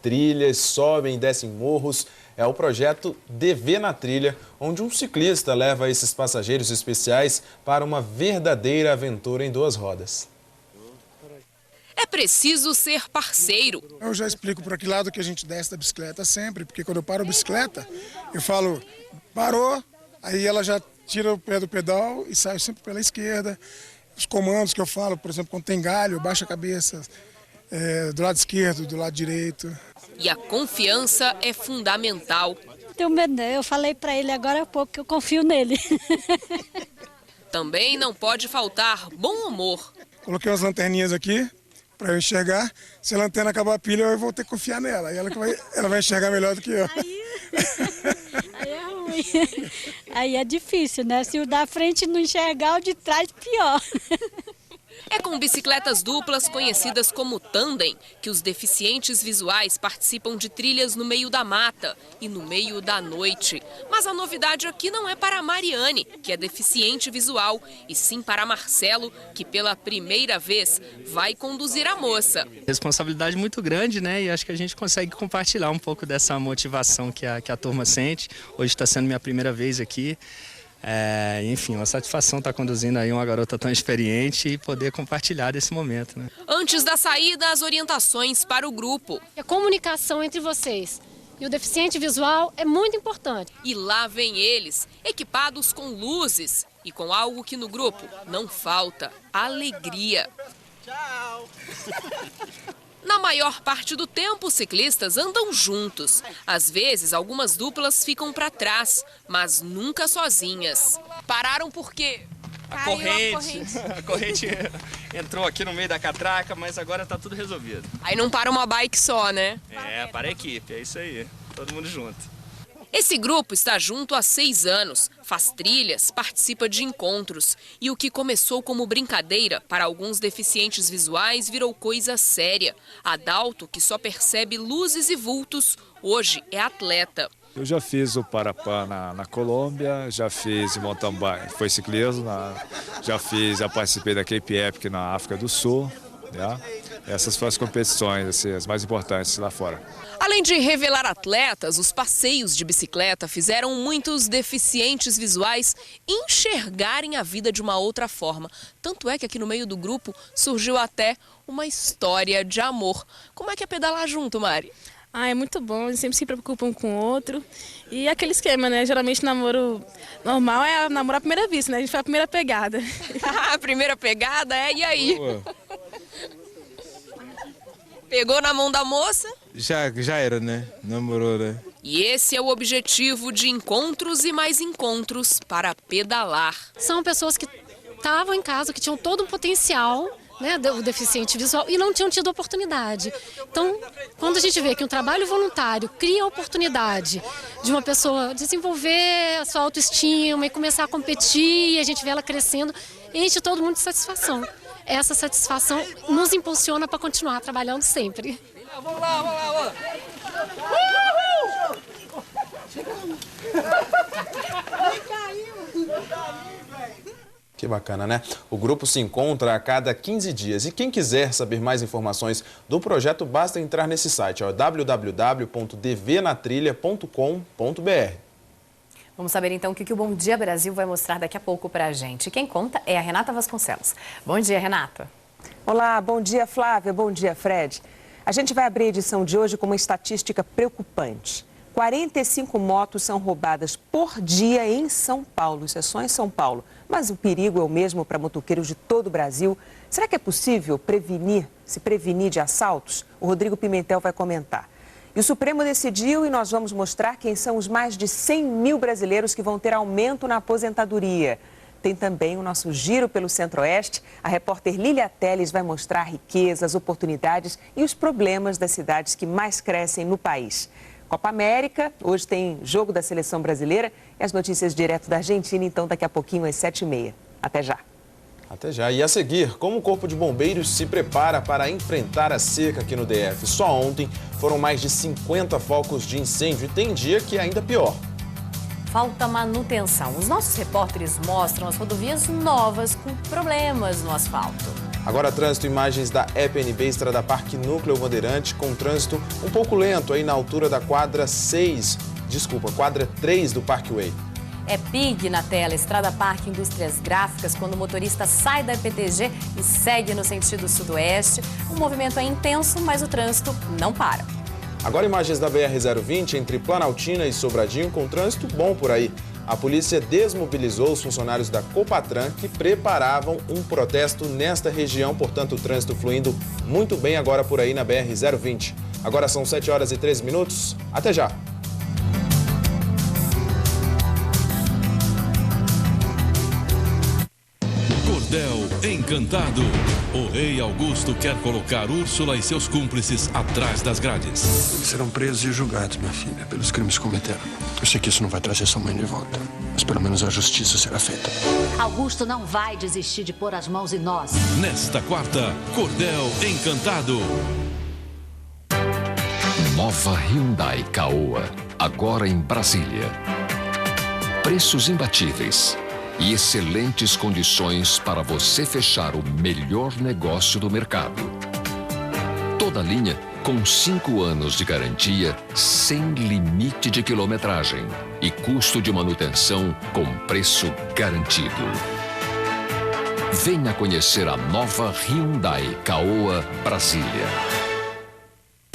trilhas, sobem e descem morros. É o projeto DV na Trilha, onde um ciclista leva esses passageiros especiais para uma verdadeira aventura em duas rodas. É preciso ser parceiro. Eu já explico para que lado que a gente desce da bicicleta sempre, porque quando eu paro a bicicleta, eu falo, parou, aí ela já tira o pé do pedal e sai sempre pela esquerda. Os comandos que eu falo, por exemplo, quando tem galho, baixa a cabeça do lado esquerdo, do lado direito. E a confiança é fundamental. Tenho medo, eu falei para ele agora há pouco que eu confio nele. Também não pode faltar bom humor. Coloquei umas lanterninhas aqui para eu enxergar. Se a lanterna acabar a pilha, eu vou ter que confiar nela. E ela vai enxergar melhor do que eu. Aí é ruim. Aí é difícil, né? Se o da frente não enxergar, o de trás pior. É com bicicletas duplas, conhecidas como tandem, que os deficientes visuais participam de trilhas no meio da mata e no meio da noite. Mas a novidade aqui não é para a Mariane, que é deficiente visual, e sim para Marcelo, que pela primeira vez vai conduzir a moça. Responsabilidade muito grande, né? E acho que a gente consegue compartilhar um pouco dessa motivação que a turma sente. Hoje está sendo minha primeira vez aqui. Enfim, uma satisfação estar conduzindo aí uma garota tão experiente e poder compartilhar desse momento, né? Antes da saída, as orientações para o grupo. A comunicação entre vocês e o deficiente visual é muito importante. E lá vem eles, equipados com luzes e com algo que no grupo não falta: alegria. Tchau! Na maior parte do tempo, os ciclistas andam juntos. Às vezes, algumas duplas ficam para trás, mas nunca sozinhas. Pararam por quê? A corrente entrou aqui no meio da catraca, mas agora está tudo resolvido. Aí não para uma bike só, né? Para a equipe, é isso aí. Todo mundo junto. Esse grupo está junto há 6 anos, faz trilhas, participa de encontros. E o que começou como brincadeira para alguns deficientes visuais virou coisa séria. Adalto, que só percebe luzes e vultos, hoje é atleta. Eu já fiz o Parapá na Colômbia, já fiz mountain bike, foi ciclismo, já participei da Cape Epic na África do Sul. Essas foram as competições assim, as mais importantes lá fora. Além de revelar atletas, os passeios de bicicleta fizeram muitos deficientes visuais enxergarem a vida de uma outra forma. Tanto é que aqui no meio do grupo surgiu até uma história de amor. Como é que é pedalar junto, Mari? É muito bom, eles sempre se preocupam um com o outro. E aquele esquema, né? Geralmente namoro normal é namorar à primeira vista, né? A gente faz a primeira pegada. A primeira pegada e aí? Pegou na mão da moça? Já era, né? Namorou, né? E esse é o objetivo de encontros e mais encontros para pedalar. São pessoas que estavam em casa, que tinham todo um potencial, né, do deficiente visual e não tinham tido oportunidade. Então, quando a gente vê que um trabalho voluntário cria a oportunidade de uma pessoa desenvolver a sua autoestima e começar a competir, e a gente vê ela crescendo, enche todo mundo de satisfação. Essa satisfação nos impulsiona para continuar trabalhando sempre. Vamos lá, vamos lá, vamos lá. Que bacana, né? O grupo se encontra a cada 15 dias. E quem quiser saber mais informações do projeto, basta entrar nesse site, www.dvnatrilha.com.br. Vamos saber então o que o Bom Dia Brasil vai mostrar daqui a pouco pra gente. Quem conta é a Renata Vasconcelos. Bom dia, Renata. Olá, bom dia, Flávia, bom dia, Fred. A gente vai abrir a edição de hoje com uma estatística preocupante. 45 motos são roubadas por dia em São Paulo, isso é só em São Paulo. Mas o perigo é o mesmo para motoqueiros de todo o Brasil. Será que é possível se prevenir de assaltos? O Rodrigo Pimentel vai comentar. E o Supremo decidiu e nós vamos mostrar quem são os mais de 100 mil brasileiros que vão ter aumento na aposentadoria. Tem também o nosso giro pelo Centro-Oeste. A repórter Lília Teles vai mostrar riquezas, oportunidades e os problemas das cidades que mais crescem no país. Copa América, hoje tem jogo da seleção brasileira e as notícias direto da Argentina, então daqui a pouquinho às 7h30. Até já. Até já. E a seguir, como o Corpo de Bombeiros se prepara para enfrentar a seca aqui no DF? Só ontem foram mais de 50 focos de incêndio e tem dia que é ainda pior. Falta manutenção. Os nossos repórteres mostram as rodovias novas com problemas no asfalto. Agora trânsito, imagens da EPNB Estrada Parque Núcleo Bandeirante, com trânsito um pouco lento aí na altura da quadra 3 do Parkway. É PIG na tela, Estrada Parque Indústrias Gráficas, quando o motorista sai da EPTG e segue no sentido sudoeste. O movimento é intenso, mas o trânsito não para. Agora imagens da BR-020 entre Planaltina e Sobradinho, com trânsito bom por aí. A polícia desmobilizou os funcionários da Copatran que preparavam um protesto nesta região, portanto o trânsito fluindo muito bem agora por aí na BR-020. Agora são 7 horas e 13 minutos. Até já! Cordel Encantado. O rei Augusto quer colocar Úrsula e seus cúmplices atrás das grades. Eles serão presos e julgados, minha filha, pelos crimes que cometeram. Eu sei que isso não vai trazer sua mãe de volta, mas pelo menos a justiça será feita. Augusto não vai desistir de pôr as mãos em nós. Nesta quarta, Cordel Encantado. Nova Hyundai Caoa, agora em Brasília. Preços imbatíveis e excelentes condições para você fechar o melhor negócio do mercado. Toda a linha com 5 anos de garantia, sem limite de quilometragem e custo de manutenção com preço garantido. Venha conhecer a nova Hyundai Caoa Brasília.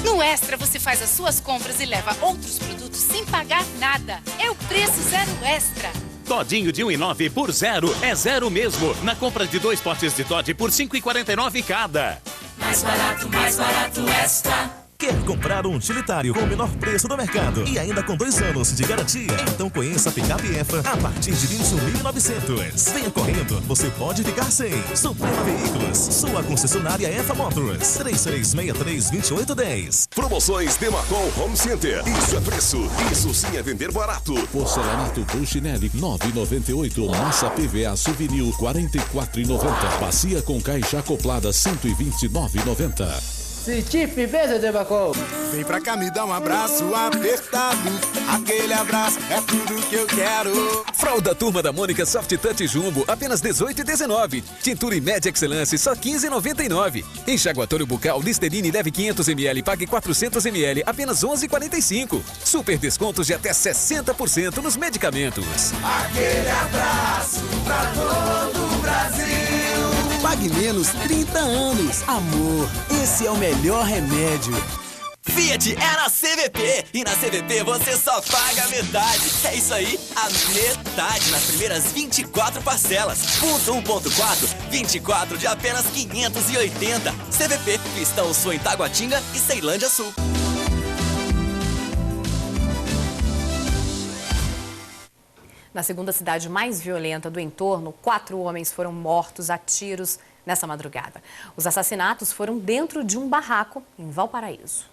No Extra você faz as suas compras e leva outros produtos sem pagar nada. É o preço zero Extra. Todinho de 1,9 por 0 é 0 mesmo. Na compra de 2 potes de Toddy por 5,49 cada. Mais barato Extra. Quer comprar um utilitário com o menor preço do mercado e ainda com 2 anos de garantia? Então conheça a Picape EFA a partir de 21.900. Venha correndo, você pode ficar sem. Suprema Veículos, sua concessionária EFA Motors. 3363-2810. Promoções Demacol Home Center. Isso é preço, isso sim é vender barato. Porcelanato Puchinelli 9,98. Massa PVA Souvenir 44,90. Bacia com caixa acoplada 129,90. Citife, beleza, Demacol? Vem pra cá me dar um abraço apertado. Aquele abraço é tudo que eu quero. Fralda Turma da Mônica Soft Touch Jumbo, apenas R$18,19. Tintura Imed Excellence, só R$15,99. Enxaguatório bucal Listerine leve 500ml, pague 400ml, apenas R$11,45. Super descontos de até 60% nos medicamentos. Aquele abraço pra todo o Brasil. Pague menos 30 anos. Amor, esse é o melhor remédio. Fiat é na CVP. E na CVP você só paga metade. É isso aí, a metade nas primeiras 24 parcelas. Pulso 1.4, 24 de apenas 580. CVP, Cristão Sul em Taguatinga e Ceilândia Sul. Na segunda cidade mais violenta do entorno, 4 homens foram mortos a tiros nessa madrugada. Os assassinatos foram dentro de um barraco em Valparaíso.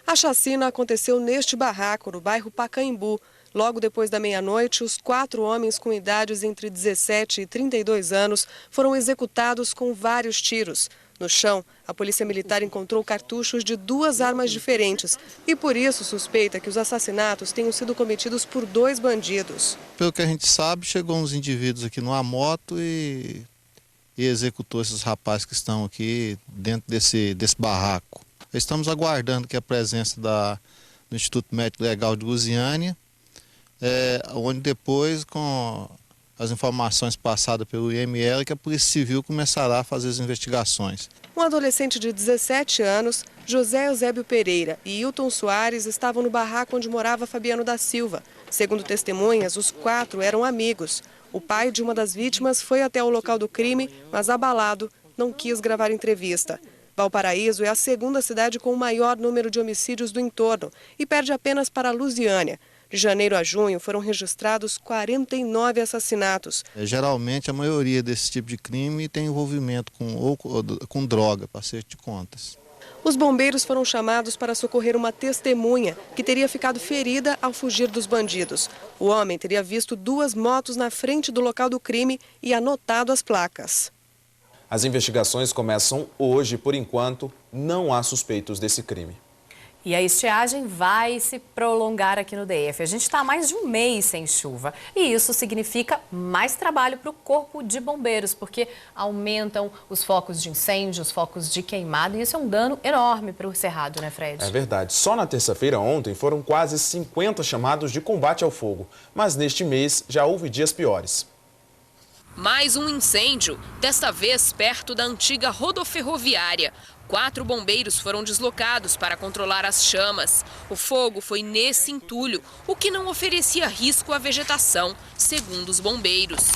A chacina aconteceu neste barraco, no bairro Pacaembu. Logo depois da meia-noite, os 4 homens com idades entre 17 e 32 anos foram executados com vários tiros. No chão, a polícia militar encontrou cartuchos de 2 armas diferentes e, por isso, suspeita que os assassinatos tenham sido cometidos por 2 bandidos. Pelo que a gente sabe, chegou uns indivíduos aqui numa moto e executou esses rapazes que estão aqui dentro desse barraco. Estamos aguardando que a presença do Instituto Médico Legal de Lusiânia, onde depois, com as informações passadas pelo IML, que a Polícia Civil começará a fazer as investigações. Um adolescente de 17 anos, José Eusébio Pereira e Hilton Soares estavam no barraco onde morava Fabiano da Silva. Segundo testemunhas, os 4 eram amigos. O pai de uma das vítimas foi até o local do crime, mas abalado, não quis gravar entrevista. Valparaíso é a segunda cidade com o maior número de homicídios do entorno e perde apenas para Lusiânia. De janeiro a junho foram registrados 49 assassinatos. Geralmente a maioria desse tipo de crime tem envolvimento com droga, para acerto de contas. Os bombeiros foram chamados para socorrer uma testemunha que teria ficado ferida ao fugir dos bandidos. O homem teria visto 2 motos na frente do local do crime e anotado as placas. As investigações começam hoje, por enquanto, não há suspeitos desse crime. E a estiagem vai se prolongar aqui no DF. A gente está há mais de um mês sem chuva. E isso significa mais trabalho para o Corpo de Bombeiros, porque aumentam os focos de incêndio, os focos de queimada. E isso é um dano enorme para o Cerrado, né, Fred? É verdade. Só na terça-feira ontem foram quase 50 chamados de combate ao fogo. Mas neste mês já houve dias piores. Mais um incêndio, desta vez perto da antiga rodoferroviária. 4 bombeiros foram deslocados para controlar as chamas. O fogo foi nesse entulho, o que não oferecia risco à vegetação, segundo os bombeiros.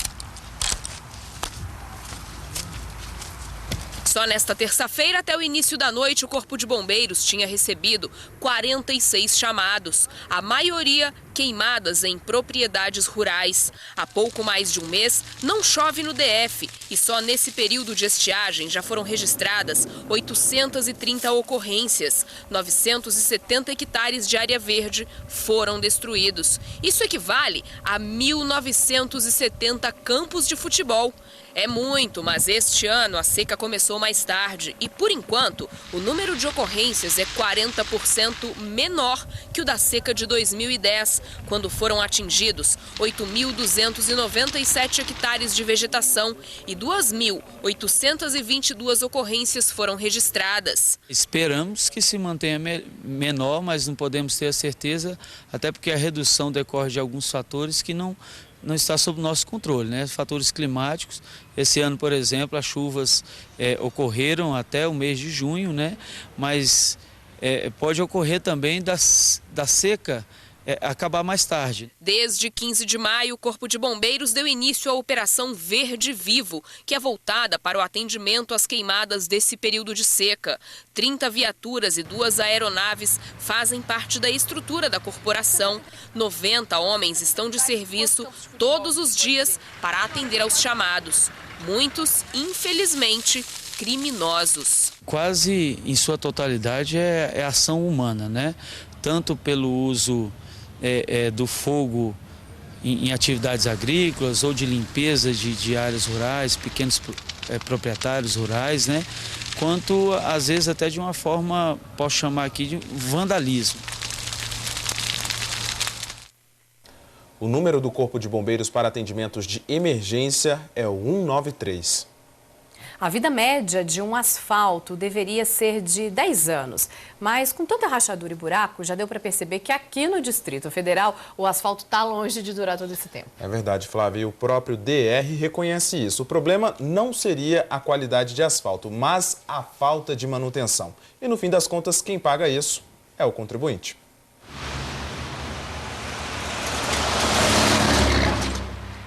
Só nesta terça-feira, até o início da noite, o Corpo de Bombeiros tinha recebido 46 chamados, a maioria queimadas em propriedades rurais. Há pouco mais de um mês, não chove no DF e só nesse período de estiagem já foram registradas 830 ocorrências. 970 hectares de área verde foram destruídos. Isso equivale a 1.970 campos de futebol. É muito, mas este ano a seca começou mais tarde e, por enquanto, o número de ocorrências é 40% menor que o da seca de 2010, quando foram atingidos 8.297 hectares de vegetação e 2.822 ocorrências foram registradas. Esperamos que se mantenha menor, mas não podemos ter a certeza, até porque a redução decorre de alguns fatores que não está sob nosso controle, né? Fatores climáticos. Esse ano, por exemplo, as chuvas ocorreram até o mês de junho, né? Mas pode ocorrer também da seca acabar mais tarde. Desde 15 de maio, o Corpo de Bombeiros deu início à Operação Verde Vivo, que é voltada para o atendimento às queimadas desse período de seca. 30 viaturas e 2 aeronaves fazem parte da estrutura da corporação. 90 homens estão de serviço todos os dias para atender aos chamados. Muitos, infelizmente, criminosos. Quase em sua totalidade é ação humana, né? Tanto pelo uso do fogo em atividades agrícolas ou de limpeza de áreas rurais, pequenos proprietários rurais, né? Quanto às vezes até de uma forma, posso chamar aqui de vandalismo. O número do Corpo de Bombeiros para atendimentos de emergência é o 193. A vida média de um asfalto deveria ser de 10 anos, mas com tanta rachadura e buraco, já deu para perceber que aqui no Distrito Federal o asfalto está longe de durar todo esse tempo. É verdade, Flávia, e o próprio DR reconhece isso. O problema não seria a qualidade de asfalto, mas a falta de manutenção. E no fim das contas, quem paga isso é o contribuinte.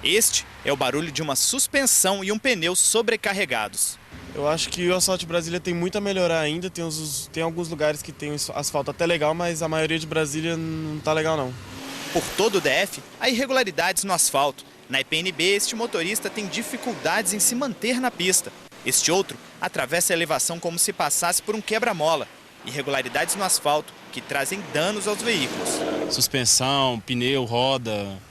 Este é o barulho de uma suspensão e um pneu sobrecarregados. Eu acho que o asfalto de Brasília tem muito a melhorar ainda. Tem alguns lugares que tem asfalto até legal, mas a maioria de Brasília não tá legal não. Por todo o DF, há irregularidades no asfalto. Na IPNB, este motorista tem dificuldades em se manter na pista. Este outro atravessa a elevação como se passasse por um quebra-mola. Irregularidades no asfalto que trazem danos aos veículos. Suspensão, pneu, roda...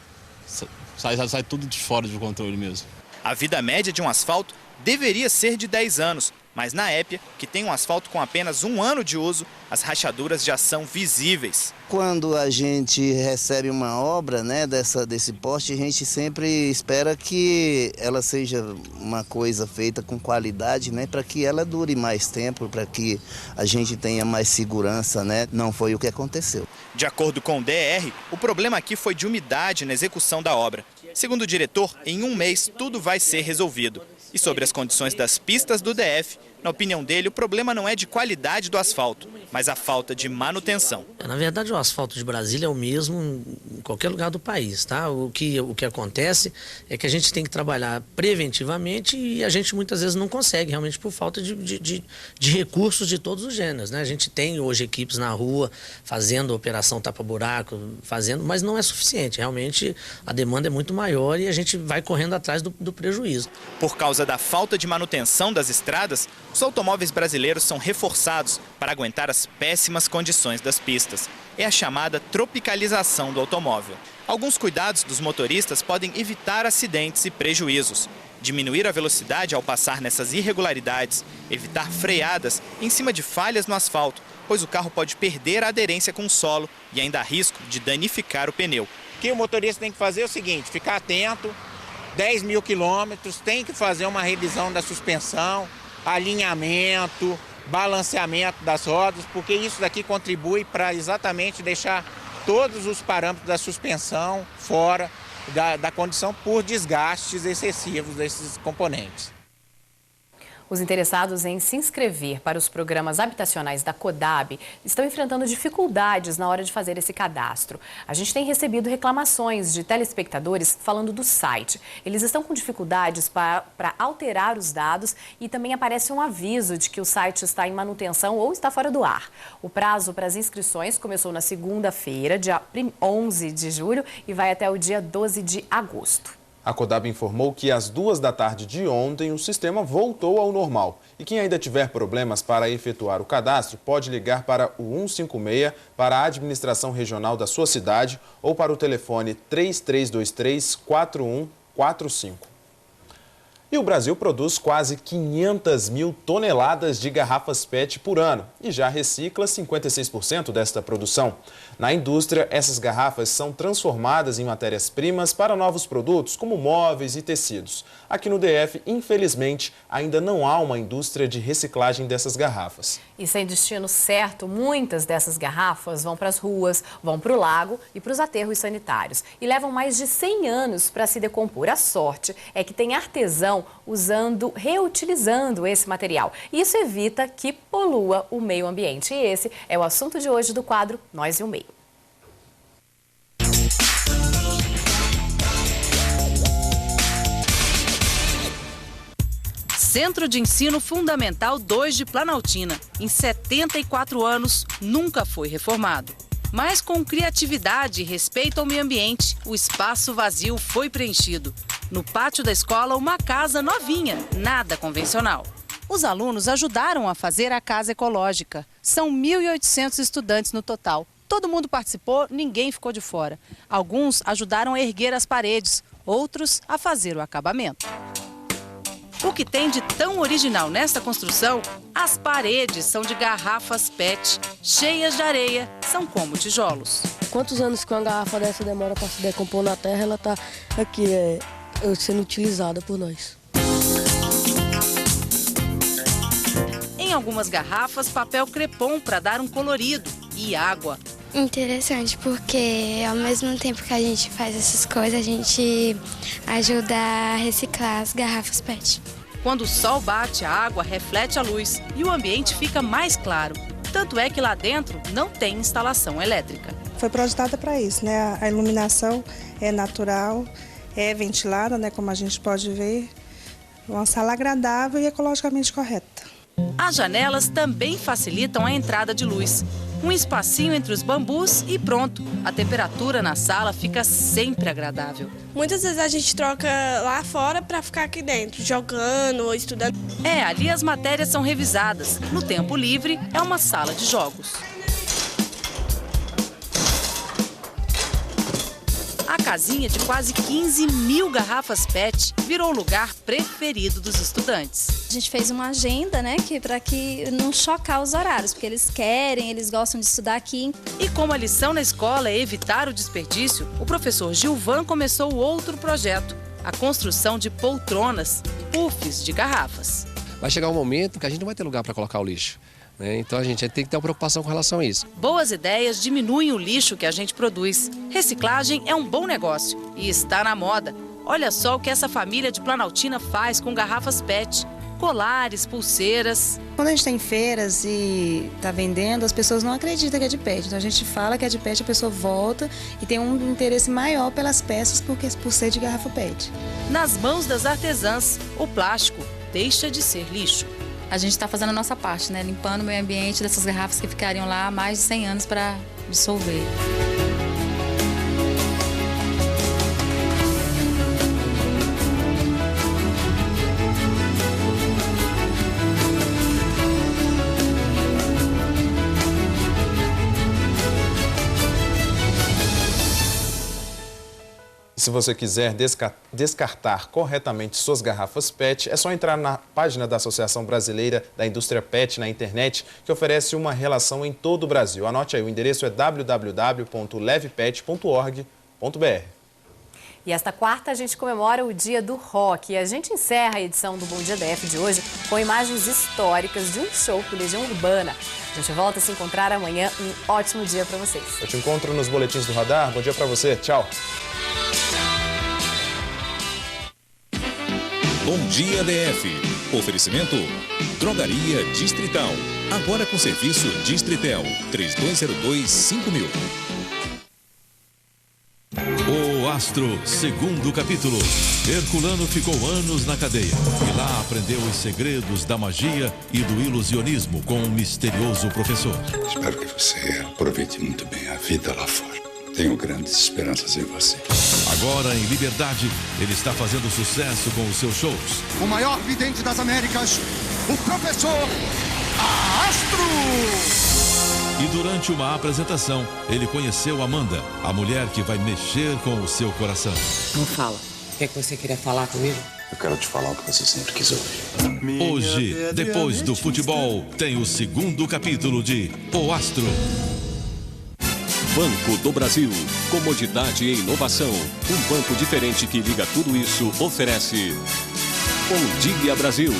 Sai tudo de fora do controle mesmo. A vida média de um asfalto deveria ser de 10 anos, mas na Épia, que tem um asfalto com apenas 1 ano de uso, as rachaduras já são visíveis. Quando a gente recebe uma obra, né, desse porte, a gente sempre espera que ela seja uma coisa feita com qualidade, né, para que ela dure mais tempo, para que a gente tenha mais segurança, né? Não foi o que aconteceu. De acordo com o DR, o problema aqui foi de umidade na execução da obra. Segundo o diretor, em 1 mês tudo vai ser resolvido. E sobre as condições das pistas do DF, na opinião dele, o problema não é de qualidade do asfalto, mas a falta de manutenção. Na verdade, o asfalto de Brasília é o mesmo em qualquer lugar do país, tá? O que acontece é que a gente tem que trabalhar preventivamente e a gente muitas vezes não consegue, realmente por falta de recursos de todos os gêneros, né? A gente tem hoje equipes na rua fazendo operação tapa-buraco, mas não é suficiente. Realmente a demanda é muito maior e a gente vai correndo atrás do prejuízo. Por causa da falta de manutenção das estradas, os automóveis brasileiros são reforçados para aguentar as as péssimas condições das pistas. É a chamada tropicalização do automóvel. Alguns cuidados dos motoristas podem evitar acidentes e prejuízos. Diminuir a velocidade ao passar nessas irregularidades, evitar freadas em cima de falhas no asfalto, pois o carro pode perder a aderência com o solo e ainda há risco de danificar o pneu. O que o motorista tem que fazer é o seguinte, ficar atento, 10 mil quilômetros, tem que fazer uma revisão da suspensão, alinhamento, balanceamento das rodas, porque isso daqui contribui para exatamente deixar todos os parâmetros da suspensão fora da condição por desgastes excessivos desses componentes. Os interessados em se inscrever para os programas habitacionais da CODAB estão enfrentando dificuldades na hora de fazer esse cadastro. A gente tem recebido reclamações de telespectadores falando do site. Eles estão com dificuldades para alterar os dados e também aparece um aviso de que o site está em manutenção ou está fora do ar. O prazo para as inscrições começou na segunda-feira, dia 11 de julho, e vai até o dia 12 de agosto. A CODAB informou que às 14h de ontem o sistema voltou ao normal. E quem ainda tiver problemas para efetuar o cadastro pode ligar para o 156 para a administração regional da sua cidade ou para o telefone 3323-4145. E o Brasil produz quase 500 mil toneladas de garrafas PET por ano e já recicla 56% desta produção. Na indústria, essas garrafas são transformadas em matérias-primas para novos produtos, como móveis e tecidos. Aqui no DF, infelizmente, ainda não há uma indústria de reciclagem dessas garrafas. E sem destino certo, muitas dessas garrafas vão para as ruas, vão para o lago e para os aterros sanitários. E levam mais de 100 anos para se decompor. A sorte é que tem artesão reutilizando esse material. Isso evita que polua o meio ambiente. E esse é o assunto de hoje do quadro Nós e o Meio. Centro de Ensino Fundamental 2 de Planaltina, em 74 anos, nunca foi reformado. Mas com criatividade e respeito ao meio ambiente, o espaço vazio foi preenchido. No pátio da escola, uma casa novinha, nada convencional. Os alunos ajudaram a fazer a casa ecológica. São 1.800 estudantes no total. Todo mundo participou, ninguém ficou de fora. Alguns ajudaram a erguer as paredes, outros a fazer o acabamento. O que tem de tão original nesta construção? As paredes são de garrafas PET, cheias de areia, são como tijolos. Quantos anos que uma garrafa dessa demora para se decompor na terra, ela está aqui sendo utilizada por nós. Em algumas garrafas, papel crepom para dar um colorido e água. Interessante, porque ao mesmo tempo que a gente faz essas coisas, a gente ajuda a reciclar as garrafas PET. Quando o sol bate, a água reflete a luz e o ambiente fica mais claro. Tanto é que lá dentro não tem instalação elétrica. Foi projetada para isso, né? A iluminação é natural, é ventilada, né? Como a gente pode ver. Uma sala agradável e ecologicamente correta. As janelas também facilitam a entrada de luz. Um espacinho entre os bambus e pronto. A temperatura na sala fica sempre agradável. Muitas vezes a gente troca lá fora para ficar aqui dentro, jogando ou estudando. Ali as matérias são revisadas. No tempo livre, é uma sala de jogos. A casinha de quase 15 mil garrafas PET virou o lugar preferido dos estudantes. A gente fez uma agenda, né, para que não chocar os horários, porque eles gostam de estudar aqui. E como a lição na escola é evitar o desperdício, o professor Gilvan começou outro projeto, a construção de poltronas, puffs de garrafas. Vai chegar um momento que a gente não vai ter lugar para colocar o lixo. Então a gente tem que ter uma preocupação com relação a isso. Boas ideias diminuem o lixo que a gente produz. Reciclagem é um bom negócio e está na moda. Olha só o que essa família de Planaltina faz com garrafas PET. Colares, pulseiras. Quando a gente tem feiras e está vendendo, as pessoas não acreditam que é de PET. Então a gente fala que é de PET, a pessoa volta e tem um interesse maior pelas peças por ser de garrafa PET. Nas mãos das artesãs, o plástico deixa de ser lixo. A gente está fazendo a nossa parte, né? Limpando o meio ambiente dessas garrafas que ficariam lá há mais de 100 anos para dissolver. E se você quiser descartar corretamente suas garrafas PET, é só entrar na página da Associação Brasileira da Indústria PET na internet, que oferece uma relação em todo o Brasil. Anote aí, o endereço é www.levepet.org.br. E esta quarta a gente comemora o Dia do Rock. E a gente encerra a edição do Bom Dia DF de hoje com imagens históricas de um show com Legião Urbana. A gente volta a se encontrar amanhã. Um ótimo dia para vocês. Eu te encontro nos boletins do Radar. Bom dia para você. Tchau. Bom Dia DF. Oferecimento Drogaria Distrital. Agora com serviço Distritel 3202-5000. O Astro, segundo capítulo. Herculano ficou anos na cadeia e lá aprendeu os segredos da magia e do ilusionismo com um misterioso professor. Espero que você aproveite muito bem a vida lá fora. Tenho grandes esperanças em você. Agora, em Liberdade, ele está fazendo sucesso com os seus shows. O maior vidente das Américas, o professor Astro! E durante uma apresentação, ele conheceu Amanda, a mulher que vai mexer com o seu coração. Não fala. O que é que você queria falar comigo? Eu quero te falar o que você sempre quis ouvir. Hoje, depois do futebol, tem o segundo capítulo de O Astro. Banco do Brasil. Comodidade e inovação. Um banco diferente que liga tudo isso oferece Bom Dia Brasil.